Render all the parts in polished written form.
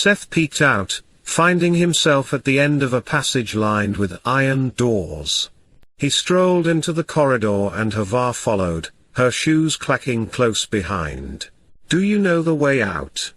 Seth peeked out, finding himself at the end of a passage lined with iron doors. He strolled into the corridor and Havar followed, her shoes clacking close behind. "Do you know the way out?"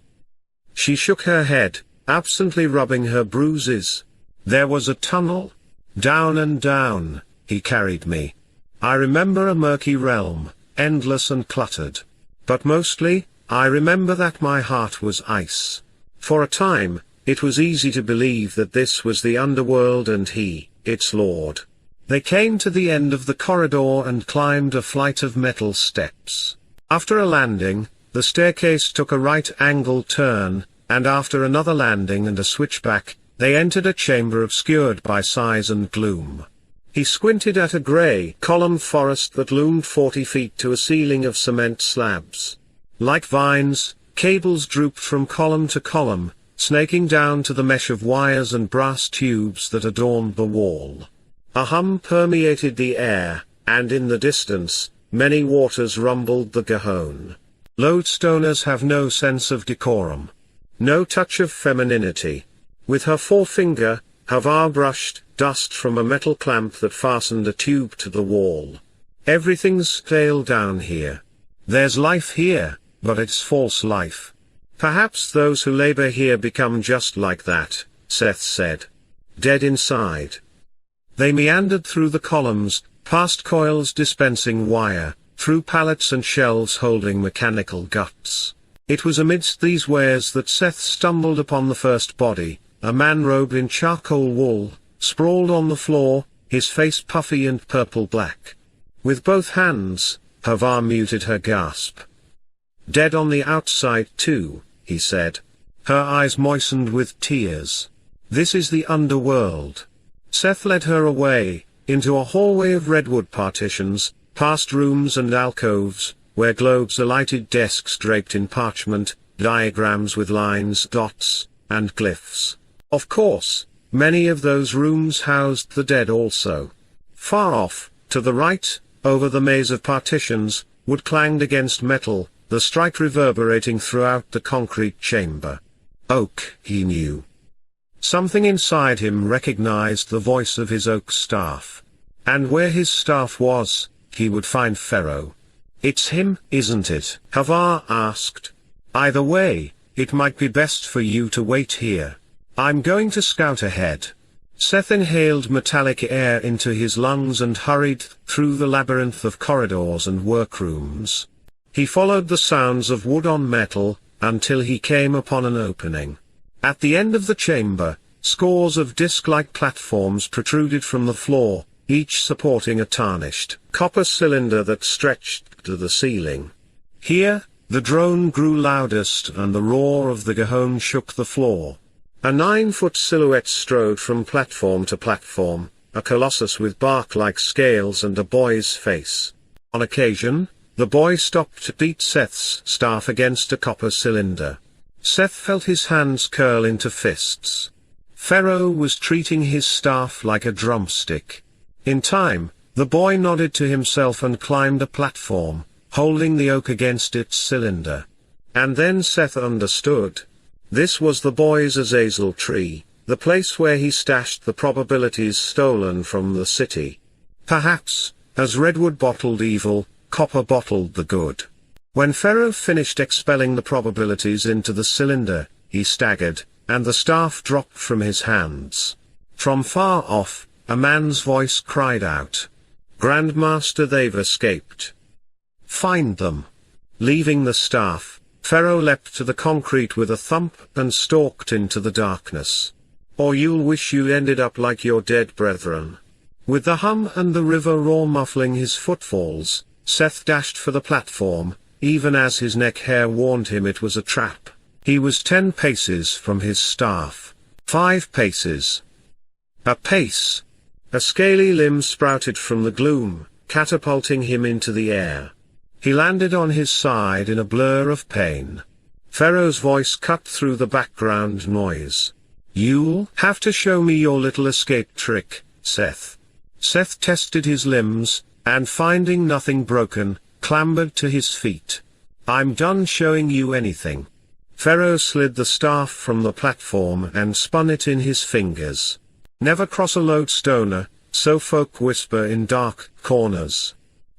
She shook her head, absently rubbing her bruises. "There was a tunnel. Down and down, he carried me. I remember a murky realm, endless and cluttered. But mostly, I remember that my heart was ice. For a time, it was easy to believe that this was the underworld and he, its lord." They came to the end of the corridor and climbed a flight of metal steps. After a landing, the staircase took a right-angle turn, and after another landing and a switchback, they entered a chamber obscured by size and gloom. He squinted at a grey column forest that loomed 40 feet to a ceiling of cement slabs. Like vines, cables drooped from column to column, snaking down to the mesh of wires and brass tubes that adorned the wall. A hum permeated the air, and in the distance, many waters rumbled the Gahon. Lodestoners have no sense of decorum. No touch of femininity. With her forefinger, Havar brushed dust from a metal clamp that fastened a tube to the wall. "Everything's stale down here. There's life here, but it's false life. Perhaps those who labor here become just like that," Seth said. "Dead inside." They meandered through the columns, past coils dispensing wire, through pallets and shelves holding mechanical guts. It was amidst these wares that Seth stumbled upon the first body, a man robed in charcoal wool, sprawled on the floor, his face puffy and purple-black. With both hands, Havar muted her gasp. "Dead on the outside too," he said. Her eyes moistened with tears. "This is the underworld." Seth led her away, into a hallway of redwood partitions, past rooms and alcoves, where globes alighted desks draped in parchment, diagrams with lines, dots, and glyphs. Of course, many of those rooms housed the dead also. Far off, to the right, over the maze of partitions, wood clanged against metal, the strike reverberating throughout the concrete chamber. Oak, he knew. Something inside him recognized the voice of his oak staff. And where his staff was, he would find Pharaoh. "It's him, isn't it?" Havar asked. "Either way, it might be best for you to wait here. I'm going to scout ahead." Seth inhaled metallic air into his lungs and hurried through the labyrinth of corridors and workrooms. He followed the sounds of wood on metal, until he came upon an opening. At the end of the chamber, scores of disc-like platforms protruded from the floor, each supporting a tarnished copper cylinder that stretched to the ceiling. Here, the drone grew loudest and the roar of the Gahon shook the floor. A 9-foot silhouette strode from platform to platform, a colossus with bark-like scales and a boy's face. On occasion, the boy stopped to beat Seth's staff against a copper cylinder. Seth felt his hands curl into fists. Pharaoh was treating his staff like a drumstick. In time, the boy nodded to himself and climbed a platform, holding the oak against its cylinder. And then Seth understood. This was the boy's Azazel Tree, the place where he stashed the probabilities stolen from the city. Perhaps, as redwood bottled evil, copper bottled the good. When Pharaoh finished expelling the probabilities into the cylinder, he staggered, and the staff dropped from his hands. From far off, a man's voice cried out. "Grandmaster, they've escaped. Find them." Leaving the staff, Pharaoh leapt to the concrete with a thump and stalked into the darkness. "Or you'll wish you ended up like your dead brethren." With the hum and the river roar muffling his footfalls, Seth dashed for the platform, even as his neck hair warned him it was a trap. He was 10 paces from his staff. 5 paces. A pace. A scaly limb sprouted from the gloom, catapulting him into the air. He landed on his side in a blur of pain. Pharaoh's voice cut through the background noise. "You'll have to show me your little escape trick, Seth." Seth tested his limbs, and finding nothing broken, clambered to his feet. "I'm done showing you anything. Pharaoh slid the staff from the platform and spun it in his fingers. Never cross a lodestoner, so folk whisper in dark corners.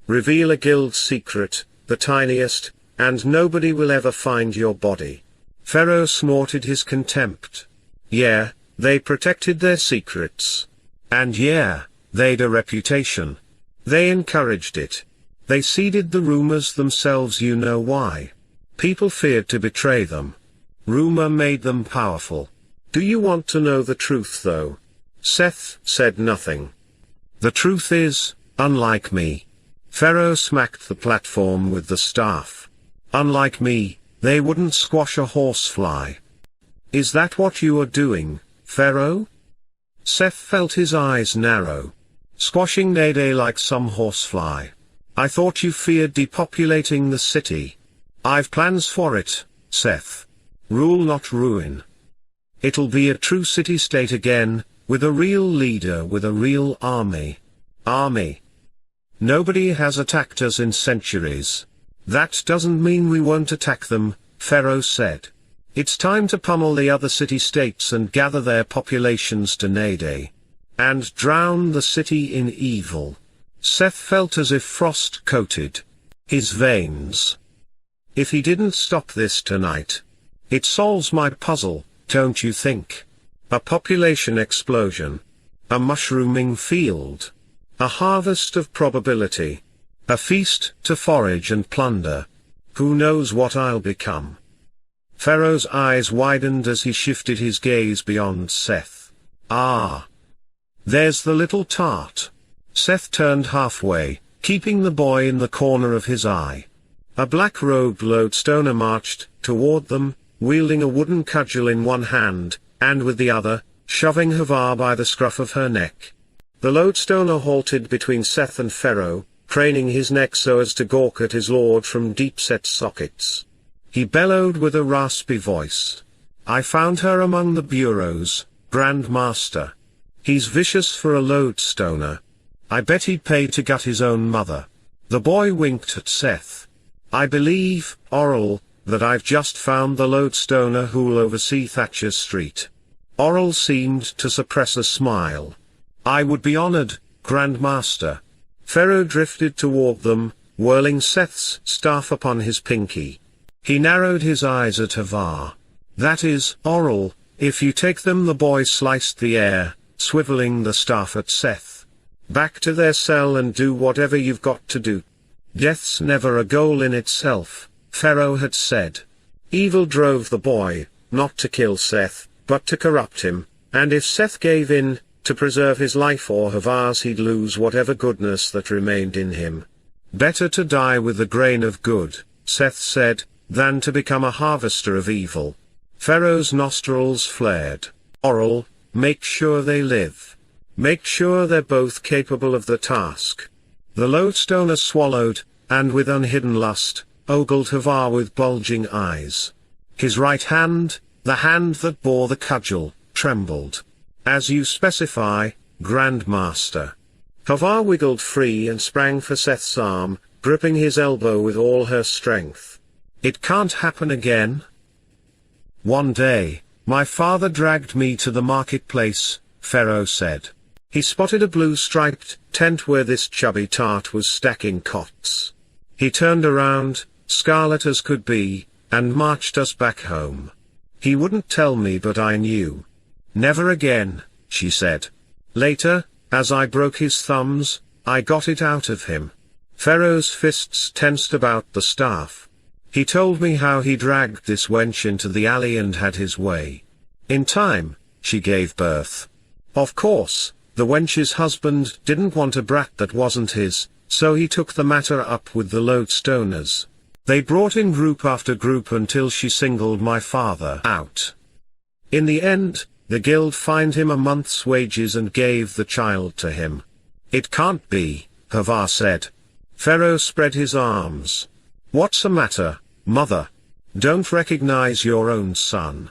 Reveal a guild secret, the tiniest, and nobody will ever find your body. Pharaoh snorted his contempt. Yeah, they protected their secrets. And yeah, they'd a reputation. They encouraged it. They seeded the rumors themselves, you know why. People feared to betray them. Rumor made them powerful. Do you want to know the truth though? Seth said nothing. The truth is, unlike me. Pharaoh smacked the platform with the staff. Unlike me, they wouldn't squash a horsefly. Is that what you are doing, Pharaoh? Seth felt his eyes narrow. Squashing Nade like some horsefly. I thought you feared depopulating the city. I've plans for it, Seth. Rule not ruin. It'll be a true city-state again, with a real leader, with a real army. Army. Nobody has attacked us in centuries. That doesn't mean we won't attack them, Pharaoh said. It's time to pummel the other city-states and gather their populations to Nade. And drown the city in evil. Seth felt as if frost coated his veins. If he didn't stop this tonight. It solves my puzzle, don't you think? A population explosion. A mushrooming field. A harvest of probability. A feast to forage and plunder. Who knows what I'll become? Pharaoh's eyes widened as he shifted his gaze beyond Seth. Ah! There's the little tart. Seth turned halfway, keeping the boy in the corner of his eye. A black-robed lodestoner marched toward them, wielding a wooden cudgel in one hand, and with the other, shoving Havar by the scruff of her neck. The lodestoner halted between Seth and Pharaoh, craning his neck so as to gawk at his lord from deep-set sockets. He bellowed with a raspy voice. I found her among the bureaus, Grand Master. He's vicious for a lodestoner. I bet he'd pay to gut his own mother. The boy winked at Seth. I believe, Oral, that I've just found the lodestoner who'll oversee Thatcher Street. Oral seemed to suppress a smile. I would be honored, Grand Master. Pharaoh drifted toward them, whirling Seth's staff upon his pinky. He narrowed his eyes at Havar. That is, Oral, if you take them. The boy sliced the air, swiveling the staff at Seth. Back to their cell and do whatever you've got to do. Death's never a goal in itself, Pharaoh had said. Evil drove the boy, not to kill Seth, but to corrupt him, and if Seth gave in, to preserve his life or Havar's, he'd lose whatever goodness that remained in him. Better to die with a grain of good, Seth said, than to become a harvester of evil. Pharaoh's nostrils flared. Oral, make sure they live. Make sure they're both capable of the task. The lodestoner swallowed, and with unhidden lust, ogled Havar with bulging eyes. His right hand, the hand that bore the cudgel, trembled. As you specify, Grand Master. Havar wiggled free and sprang for Seth's arm, gripping his elbow with all her strength. It can't happen again. One day, my father dragged me to the marketplace, Pharaoh said. He spotted a blue-striped tent where this chubby tart was stacking cots. He turned around, scarlet as could be, and marched us back home. He wouldn't tell me, but I knew. Never again, she said. Later, as I broke his thumbs, I got it out of him. Pharaoh's fists tensed about the staff. He told me how he dragged this wench into the alley and had his way. In time, she gave birth. Of course, the wench's husband didn't want a brat that wasn't his, so he took the matter up with the lodestoners. They brought in group after group until she singled my father out. In the end, the guild fined him a month's wages and gave the child to him. It can't be, Havar said. Pharaoh spread his arms. What's the matter, mother? Don't recognize your own son.